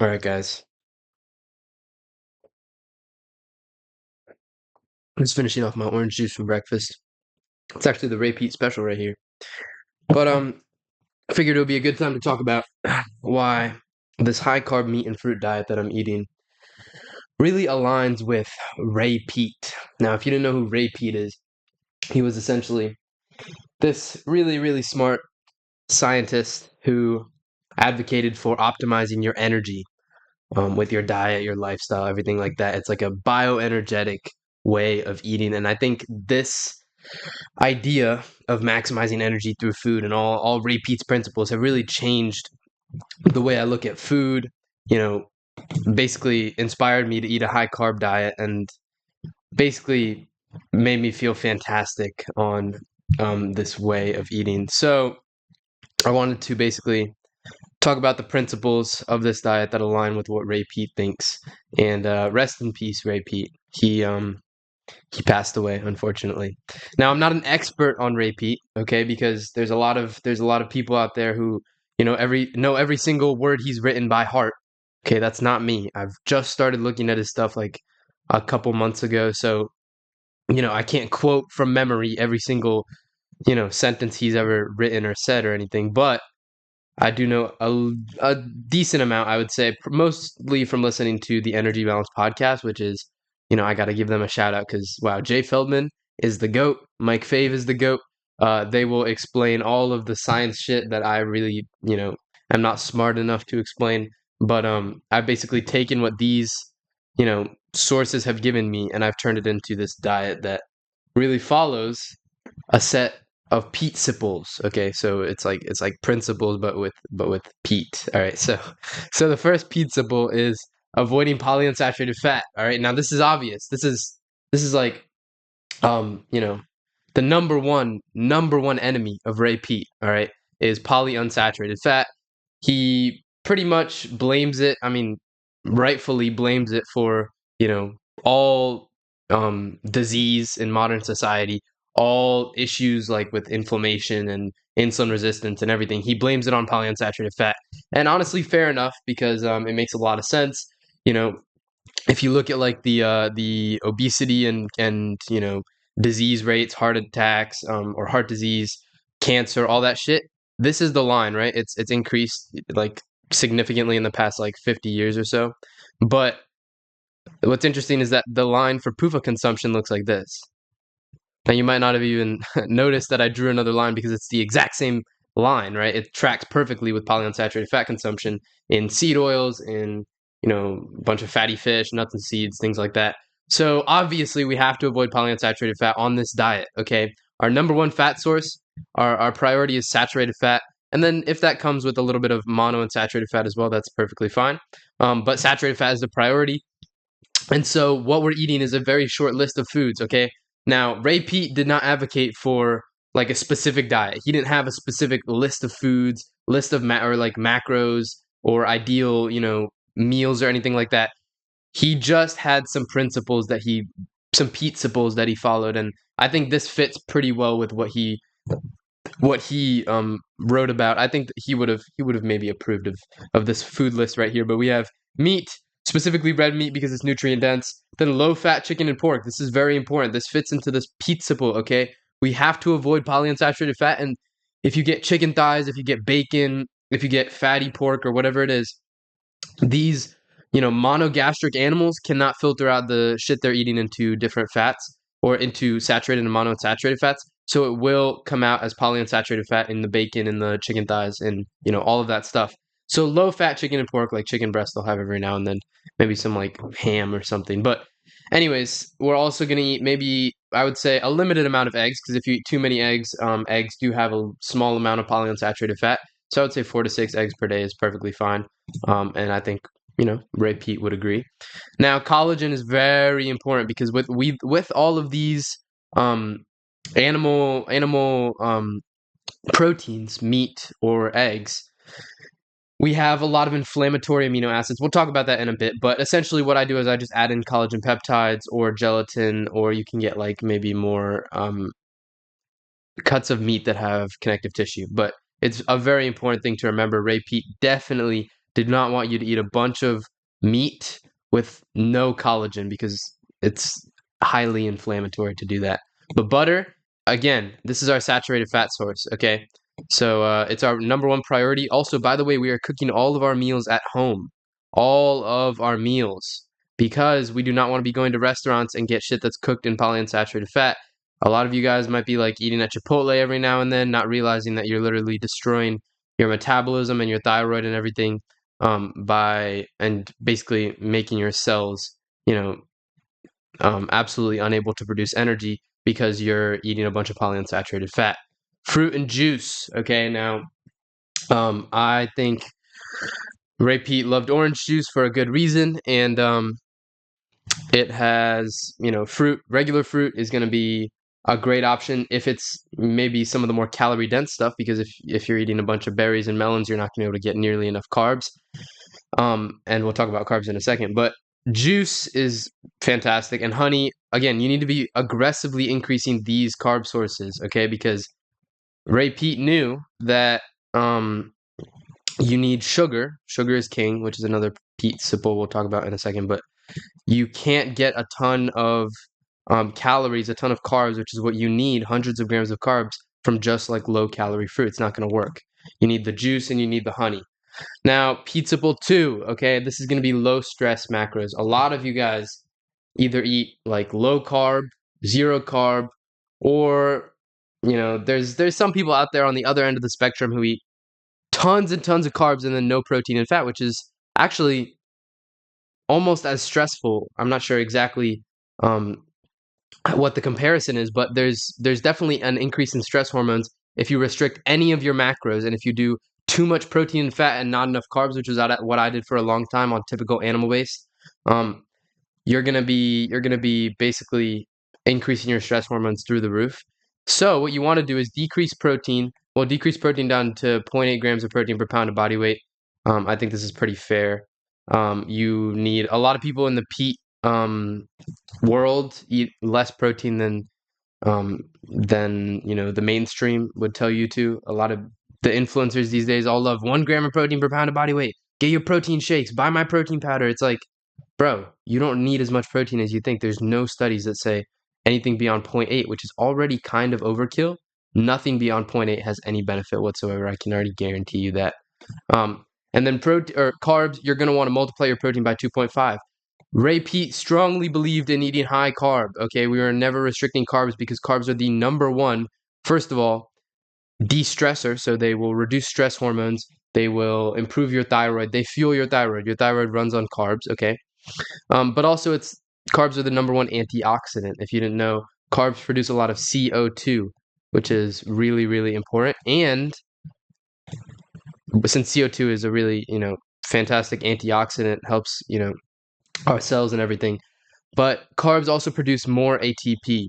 All right, guys. I'm just finishing off my orange juice from breakfast. It's actually the Ray Peat special right here. But I figured it would be a good time to talk about why this high carb meat and fruit diet that I'm eating really aligns with Ray Peat. Now, if you didn't know who Ray Peat is, he was essentially this really, really smart scientist who advocated for optimizing your energy with your diet, your lifestyle, everything like that. It's like a bioenergetic way of eating. And I think this idea of maximizing energy through food and all repeats principles have really changed the way I look at food, you know, basically inspired me to eat a high carb diet and basically made me feel fantastic on this way of eating. So I wanted to basically talk about the principles of this diet that align with what Ray Peat thinks. And rest in peace, Ray Peat. He passed away, unfortunately. Now, I'm not an expert on Ray Peat, okay, because there's a lot of people out there who know every single word he's written by heart. Okay, that's not me. I've just started looking at his stuff like a couple months ago, so I can't quote from memory every single sentence he's ever written or said or anything, but I do know a decent amount, I would say, mostly from listening to the Energy Balance podcast, which is, I got to give them a shout out because, wow, Jay Feldman is the GOAT. Mike Fave is the GOAT. They will explain all of the science shit that I really, am not smart enough to explain. But I've basically taken what these, sources have given me and I've turned it into this diet that really follows a set of peat sipples. Okay, so it's like principles, but with peat. All right, so the first peat sipple is avoiding polyunsaturated fat. All right, now this is obvious. This is like um you know the number one enemy of Ray Peat. All right, is polyunsaturated fat. He pretty much blames it. I mean, rightfully blames it for all disease in modern society, all issues like with inflammation and insulin resistance and everything. He blames it on polyunsaturated fat, and honestly, fair enough because it makes a lot of sense. You know, if you look at like the obesity and disease rates, heart attacks, or heart disease, cancer, all that shit. This is the line, right? It's increased like significantly in the past like 50 years or so. But what's interesting is that the line for PUFA consumption looks like this. Now you might not have even noticed that I drew another line because it's the exact same line, right? It tracks perfectly with polyunsaturated fat consumption in seed oils, in a bunch of fatty fish, nuts and seeds, things like that. So obviously we have to avoid polyunsaturated fat on this diet. Okay, our number one fat source, our priority is saturated fat, and then if that comes with a little bit of monounsaturated fat as well, that's perfectly fine. But saturated fat is the priority. And so what we're eating is a very short list of foods, okay? Now, Ray Peat did not advocate for like a specific diet. He didn't have a specific list of foods, list of or like macros or ideal, meals or anything like that. He just had some principles some principles that he followed, and I think this fits pretty well with what he wrote about. I think that he would have maybe approved of this food list right here. But we have meat, specifically red meat because it's nutrient dense. Then low fat chicken and pork. This is very important. This fits into this principle. Okay, we have to avoid polyunsaturated fat, and if you get chicken thighs, if you get bacon, if you get fatty pork or whatever it is, these monogastric animals cannot filter out the shit they're eating into different fats or into saturated and monounsaturated fats, so it will come out as polyunsaturated fat in the bacon and the chicken thighs and all of that stuff. So low fat chicken and pork, like chicken breast, they'll have every now and then, maybe some like ham or something. But anyways, we're also going to eat, maybe I would say, a limited amount of eggs, because if you eat too many eggs, eggs do have a small amount of polyunsaturated fat. So I would say 4 to 6 eggs per day is perfectly fine. And I think Ray Peat would agree. Now, collagen is very important because with all of these um, animal proteins, meat or eggs, we have a lot of inflammatory amino acids. We'll talk about that in a bit, but essentially what I do is I just add in collagen peptides or gelatin, or you can get like maybe more cuts of meat that have connective tissue. But it's a very important thing to remember. Ray Peat definitely Did not want you to eat a bunch of meat with no collagen because it's highly inflammatory to do that. But butter, again, this is our saturated fat source, okay? So it's our number one priority. Also, by the way, we are cooking all of our meals at home. All of our meals. Because we do not want to be going to restaurants and get shit that's cooked in polyunsaturated fat. A lot of you guys might be like eating at Chipotle every now and then, not realizing that you're literally destroying your metabolism and your thyroid and everything by and basically making your cells, absolutely unable to produce energy because you're eating a bunch of polyunsaturated fat. Fruit and juice. Okay, now I think Ray Peat loved orange juice for a good reason, and it has, fruit. Regular fruit is going to be a great option if it's maybe some of the more calorie dense stuff, because if you're eating a bunch of berries and melons, you're not going to be able to get nearly enough carbs. And we'll talk about carbs in a second, but juice is fantastic. And honey, again, you need to be aggressively increasing these carb sources, okay? Because Ray Peat knew that you need sugar. Sugar is king, which is another Peat Sipple we'll talk about in a second. But you can't get a ton of calories, a ton of carbs, which is what you need, hundreds of grams of carbs from just like low calorie fruit. It's not going to work. You need the juice and you need the honey. Now, Peat Sipple 2, okay, this is going to be low stress macros. A lot of you guys either eat like low carb, zero carb, or there's some people out there on the other end of the spectrum who eat tons and tons of carbs and then no protein and fat, which is actually almost as stressful. I'm not sure exactly what the comparison is, but there's definitely an increase in stress hormones if you restrict any of your macros, and if you do too much protein and fat and not enough carbs, which is what I did for a long time on typical animal based. You're gonna be basically increasing your stress hormones through the roof. So what you want to do is decrease protein. Well, decrease protein down to 0.8 grams of protein per pound of body weight. I think this is pretty fair. You need a lot of people in the peat world eat less protein than the mainstream would tell you to. A lot of the influencers these days all love 1 gram of protein per pound of body weight. Get your protein shakes. Buy my protein powder. It's like, bro, you don't need as much protein as you think. There's no studies that say anything beyond 0.8, which is already kind of overkill. Nothing beyond 0.8 has any benefit whatsoever. I can already guarantee you that. And then carbs, you're going to want to multiply your protein by 2.5. Ray Peat strongly believed in eating high carb. Okay, we were never restricting carbs because carbs are the number one, first of all, de-stressor. So they will reduce stress hormones. They will improve your thyroid. They fuel your thyroid. Your thyroid runs on carbs. Okay, but also carbs are the number one antioxidant. If you didn't know, carbs produce a lot of CO2, which is really, really important. And since CO2 is a really, fantastic antioxidant, helps, our cells and everything. But carbs also produce more ATP,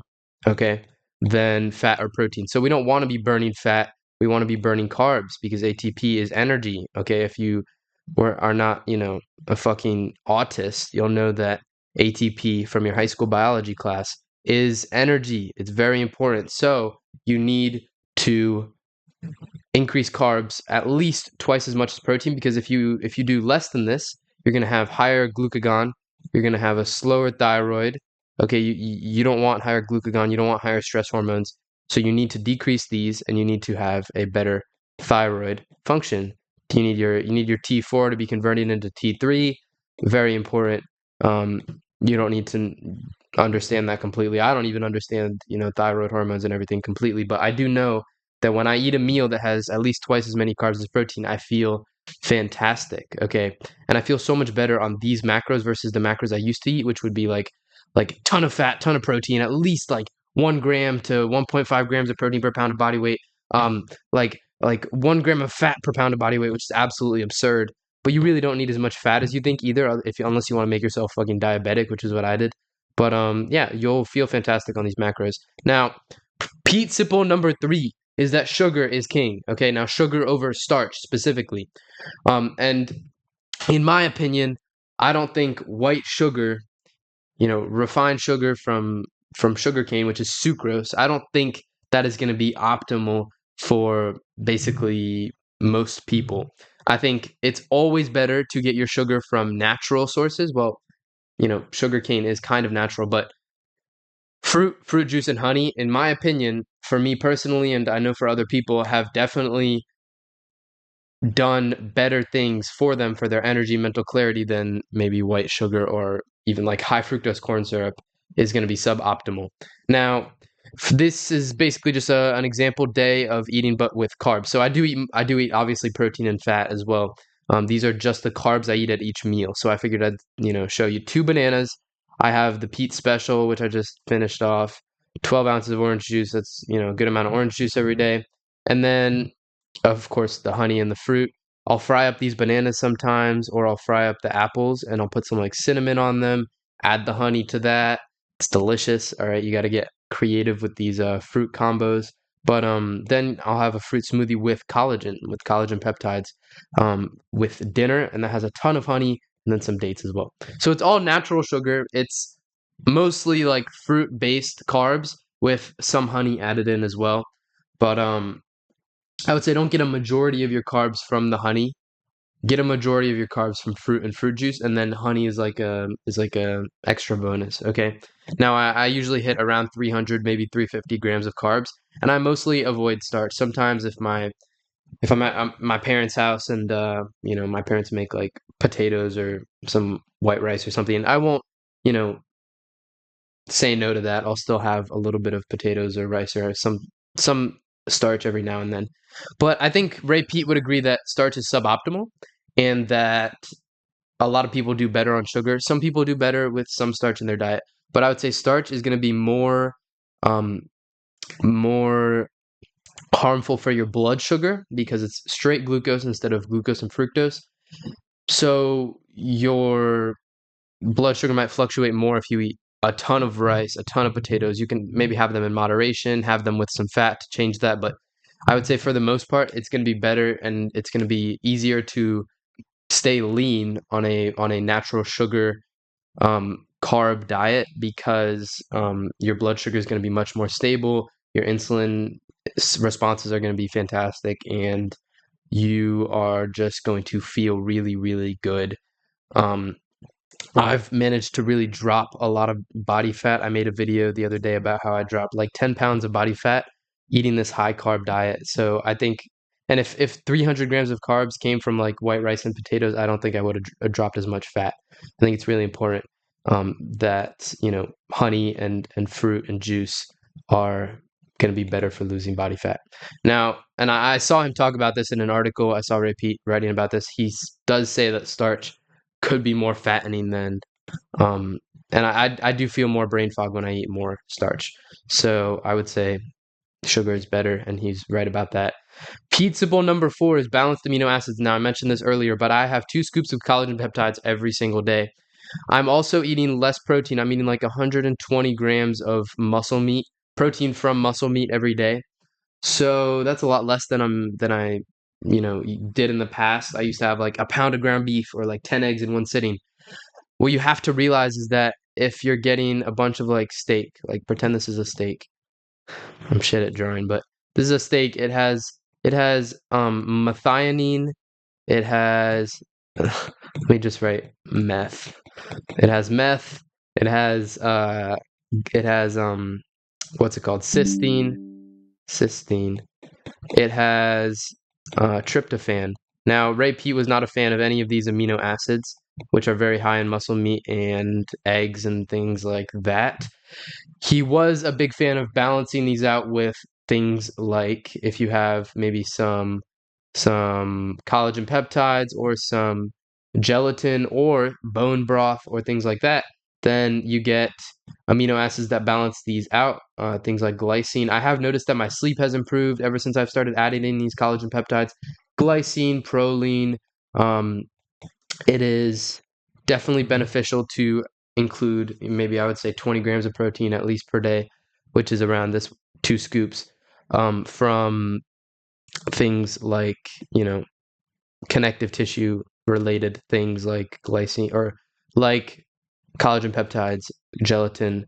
okay, than fat or protein. So we don't want to be burning fat. We want to be burning carbs because ATP is energy, okay? If you are not, a fucking autist, you'll know that ATP from your high school biology class is energy. It's very important. So you need to increase carbs at least twice as much as protein, because if you do less than this, you're going to have higher glucagon, you're going to have a slower thyroid. Okay, you don't want higher glucagon, you don't want higher stress hormones, so you need to decrease these, and you need to have a better thyroid function. You need your T4 to be converted into T3. Very important. You don't need to understand that completely. I don't even understand thyroid hormones and everything completely, but I do know that when I eat a meal that has at least twice as many carbs as protein, I feel fantastic. Okay, and I feel so much better on these macros versus the macros I used to eat, which would be like ton of fat, ton of protein, at least like 1 gram to 1.5 grams of protein per pound of body weight. Like 1 gram of fat per pound of body weight, which is absolutely absurd. But you really don't need as much fat as you think either, unless you want to make yourself fucking diabetic, which is what I did. But yeah, you'll feel fantastic on these macros. Now, Peat Sipple number 3 is that sugar is king. Okay, now sugar over starch specifically. And in my opinion, I don't think white sugar, refined sugar from sugarcane, which is sucrose, I don't think that is going to be optimal for basically most people. I think it's always better to get your sugar from natural sources. Well, sugar cane is kind of natural, but fruit juice and honey, in my opinion, for me personally, and I know for other people, have definitely done better things for them for their energy, mental clarity than maybe white sugar or even like high fructose corn syrup is going to be suboptimal. Now, this is basically just an example day of eating, but with carbs. So I do eat obviously protein and fat as well. These are just the carbs I eat at each meal. So I figured I'd show you two bananas. I have the Peat Special, which I just finished off. 12 ounces of orange juice. That's a good amount of orange juice every day. And then of course, the honey and the fruit. I'll fry up these bananas sometimes, or I'll fry up the apples and I'll put some like cinnamon on them, add the honey to that. It's delicious. All right, you got to get creative with these fruit combos. But then I'll have a fruit smoothie with collagen peptides, with dinner, and that has a ton of honey and then some dates as well. So it's all natural sugar. It's mostly like fruit-based carbs with some honey added in as well. But I would say don't get a majority of your carbs from the honey. Get a majority of your carbs from fruit and fruit juice, and then honey is like a extra bonus. Okay. Now I usually hit around 300, maybe 350 grams of carbs, and I mostly avoid starch. Sometimes if I'm at my parents' house and my parents make like potatoes or some white rice or something, and I won't you know say no to that. I'll still have a little bit of potatoes or rice or some starch every now and then. But I think Ray Peat would agree that starch is suboptimal and that a lot of people do better on sugar. Some people do better with some starch in their diet, but I would say starch is going to be um, more harmful for your blood sugar because it's straight glucose instead of glucose and fructose. So your blood sugar might fluctuate more if you eat a ton of rice, a ton of potatoes. You can maybe have them in moderation, have them with some fat to change that. But I would say for the most part, it's going to be better and it's going to be easier to stay lean on a natural sugar carb diet because your blood sugar is going to be much more stable. Your insulin responses are going to be fantastic, and you are just going to feel really, really good. Um, I've managed to really drop a lot of body fat. I made a video the other day about how I dropped like 10 pounds of body fat eating this high carb diet. So I think, and if 300 grams of carbs came from like white rice and potatoes, I don't think I would have dropped as much fat. I think it's really important that, honey and fruit and juice are going to be better for losing body fat. Now, and I saw him talk about this in an article. I saw Ray Peat writing about this. He does say that starch could be more fattening than um and I do feel more brain fog when I eat more starch. So I would say sugar is better, and he's right about that. Principle number 4 is balanced amino acids. Now I mentioned this earlier, but I have 2 scoops of collagen peptides every single day. I'm also eating less protein. I'm eating like 120 grams of muscle meat, protein from muscle meat every day. So that's a lot less than I did in the past. I used to have like a pound of ground beef or like 10 eggs in one sitting. What you have to realize is that if you're getting a bunch of like steak, like pretend this is a steak. I'm shit at drawing, but this is a steak. It has methionine. It has let me just write meth. It has meth. It has what's it called? Cysteine. Cysteine. It has tryptophan. Now, Ray Peat was not a fan of any of these amino acids, which are very high in muscle meat and eggs and things like that. He was a big fan of balancing these out with things like if you have maybe some collagen peptides or some gelatin or bone broth or things like that, then you get amino acids that balance these out. Things like glycine. I have noticed that my sleep has improved ever since I've started adding in these collagen peptides. Glycine, proline. Um, it is definitely beneficial to include maybe I would say 20 grams of protein at least per day, which is around this 2 scoops from things like connective tissue related things like glycine or like collagen peptides, gelatin,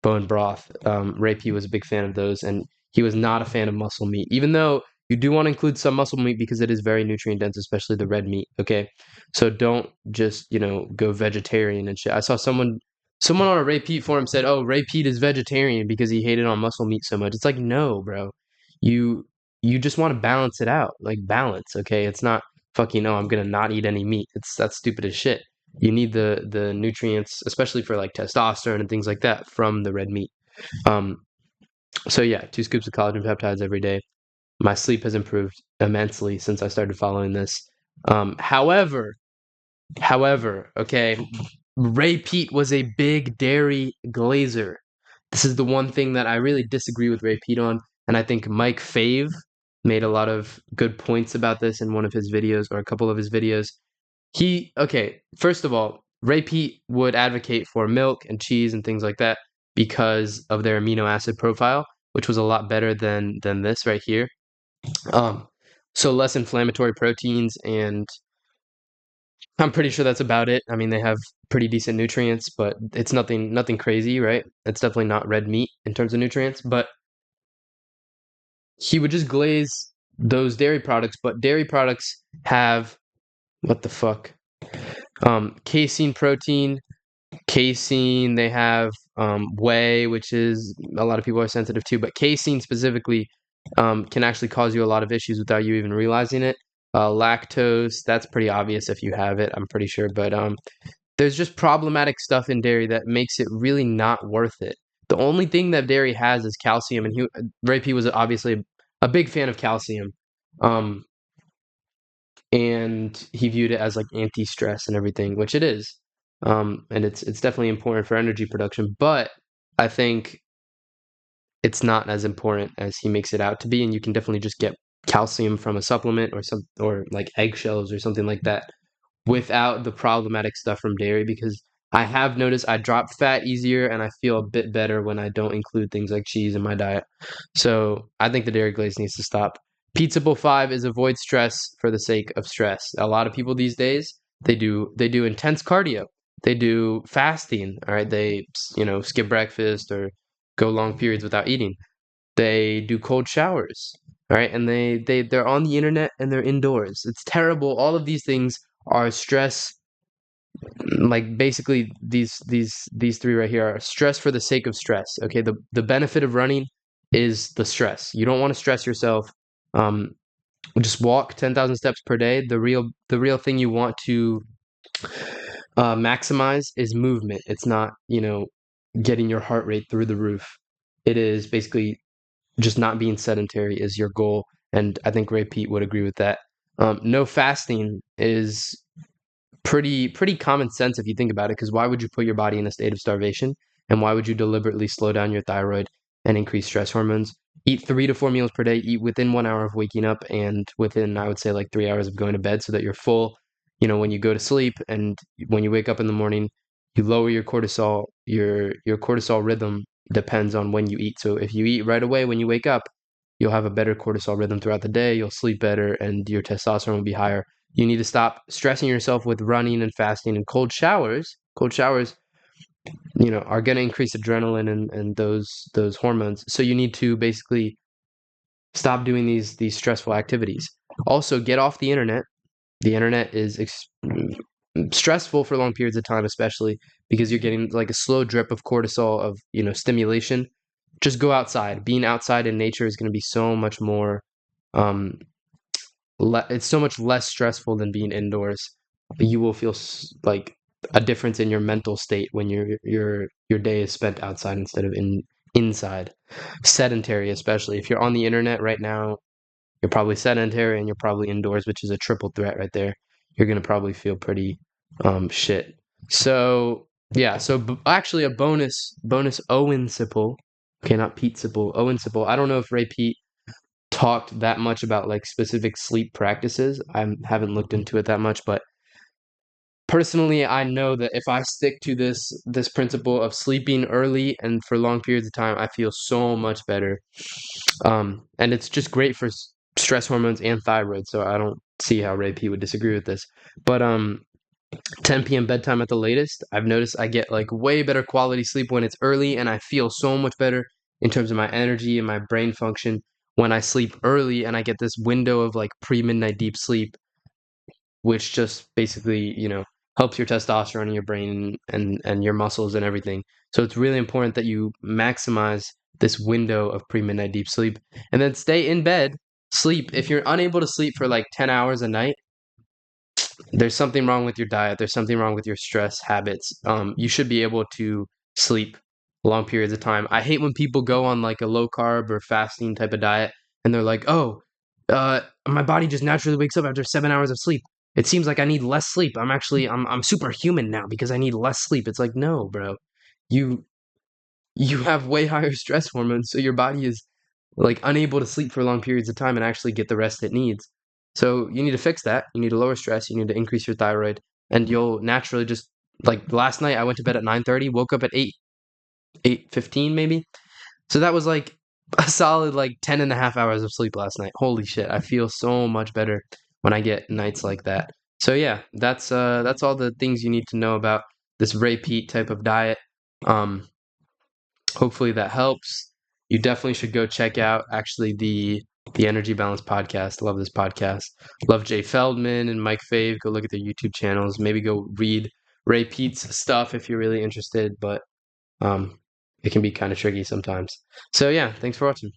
bone broth. Ray P was a big fan of those, and he was not a fan of muscle meat, even though you do want to include some muscle meat because it is very nutrient dense, especially the red meat. Okay, so don't just go vegetarian and shit. I saw someone on a Ray Peat forum said, "Oh, Ray Peat is vegetarian because he hated on muscle meat so much." It's like, no, bro. You you just want to balance it out, like balance. Okay, it's not fucking, oh, I'm gonna not eat any meat. That's stupid as shit. You need the nutrients, especially for like testosterone and things like that, from the red meat. Um, so yeah, 2 scoops of collagen peptides every day. My sleep has improved immensely since I started following this. However, okay, Ray Peat was a big dairy glazer. This is the one thing that I really disagree with Ray Peat on, and I think Mike Fave made a lot of good points about this in one of his videos or a couple of his videos. Okay, first of all, Ray Peat would advocate for milk and cheese and things like that because of their amino acid profile, which was a lot better than this right here. Um, so less inflammatory proteins, and I'm pretty sure that's about it. I mean, they have pretty decent nutrients, but it's nothing crazy, right? It's definitely not red meat in terms of nutrients, but he would just glaze those dairy products, but dairy products have what the fuck? Casein protein, casein, they have whey, which is a lot of people are sensitive to, but casein specifically can actually cause you a lot of issues without you even realizing it. Lactose, that's pretty obvious if you have it, I'm pretty sure, but there's just problematic stuff in dairy that makes it really not worth it. The only thing that dairy has is calcium, and Ray P was obviously a big fan of calcium. Um, and he viewed it as like anti-stress and everything, which it is. And it's definitely important for energy production, but I think it's not as important as he makes it out to be, and you can definitely just get calcium from a supplement or like eggshells or something like that without the problematic stuff from dairy, because I have noticed I drop fat easier and I feel a bit better when I don't include things like cheese in my diet. So I think the dairy glaze needs to stop. Pizza Bowl 5 is avoid stress for the sake of stress. A lot of people these days, they do intense cardio. They do fasting, all right? They skip breakfast or go long periods without eating. They do cold showers, all right? And they're on the internet and they're indoors. It's terrible. All of these things are stress. Like basically these three right here are stress for the sake of stress. Okay, the benefit of running is the stress. You don't want to stress yourself. Um, just walk 10,000 steps per day. The real thing you want to maximize is movement. It's not getting your heart rate through the roof. It is basically just not being sedentary is your goal, and I think Ray Pete would agree with that. No fasting is pretty common sense if you think about it, because why would you put your body in a state of starvation, and why would you deliberately slow down your thyroid and increase stress hormones? Eat 3 to 4 meals per day, eat within 1 hour of waking up and within, I would say, like 3 hours of going to bed, so that you're full when you go to sleep, and when you wake up in the morning, you lower your cortisol. Your cortisol rhythm depends on when you eat. So if you eat right away when you wake up, you'll have a better cortisol rhythm throughout the day, you'll sleep better, and your testosterone will be higher. You need to stop stressing yourself with running and fasting and cold showers. Cold showers, are going to increase adrenaline and those hormones. So you need to basically stop doing these stressful activities. Also, get off the internet. The internet is stressful for long periods of time, especially because you're getting like a slow drip of cortisol of stimulation. Just go outside. Being outside in nature is going to be so much more um, it's so much less stressful than being indoors. You will feel like a difference in your mental state when your day is spent outside instead of inside. Sedentary, especially if you're on the internet right now, you're probably sedentary and you're probably indoors, which is a triple threat right there. You're gonna probably feel pretty shit. So yeah, so actually a bonus Owen Sipple. Okay, not Pete Sipple, Owen Sipple. I don't know if Ray Pete talked that much about like specific sleep practices. I haven't looked into it that much, but personally, I know that if I stick to this principle of sleeping early and for long periods of time, I feel so much better. And it's just great for stress hormones and thyroid. So I don't see how Ray P would disagree with this. But 10 p.m. bedtime at the latest, I've noticed I get like way better quality sleep when it's early, and I feel so much better in terms of my energy and my brain function when I sleep early and I get this window of like pre-midnight deep sleep, which just basically, helps your testosterone in your brain and your muscles and everything. So it's really important that you maximize this window of pre-midnight deep sleep and then stay in bed, sleep. If you're unable to sleep for like 10 hours a night, there's something wrong with your diet. There's something wrong with your stress habits. You should be able to sleep long periods of time. I hate when people go on like a low carb or fasting type of diet and they're like, oh, my body just naturally wakes up after 7 hours of sleep. It seems like I need less sleep. I'm superhuman now because I need less sleep. It's like, no, bro. You you have way higher stress hormones, so your body is like unable to sleep for long periods of time and actually get the rest it needs. So you need to fix that. You need to lower stress. You need to increase your thyroid, and you'll naturally just like last night. I went to bed at 9:30, woke up at 8:15 maybe. So that was like a solid like 10 and a half hours of sleep last night. Holy shit! I feel so much better when I get nights like that. So yeah, that's all the things you need to know about this Ray Peat type of diet. Um, Hopefully that helps. You definitely should go check out actually the Energy Balance podcast. Love this podcast. Love Jay Feldman and Mike Fave. Go look at their YouTube channels. Maybe go read Ray Peat's stuff if you're really interested, but it can be kind of tricky sometimes. So yeah, thanks for watching.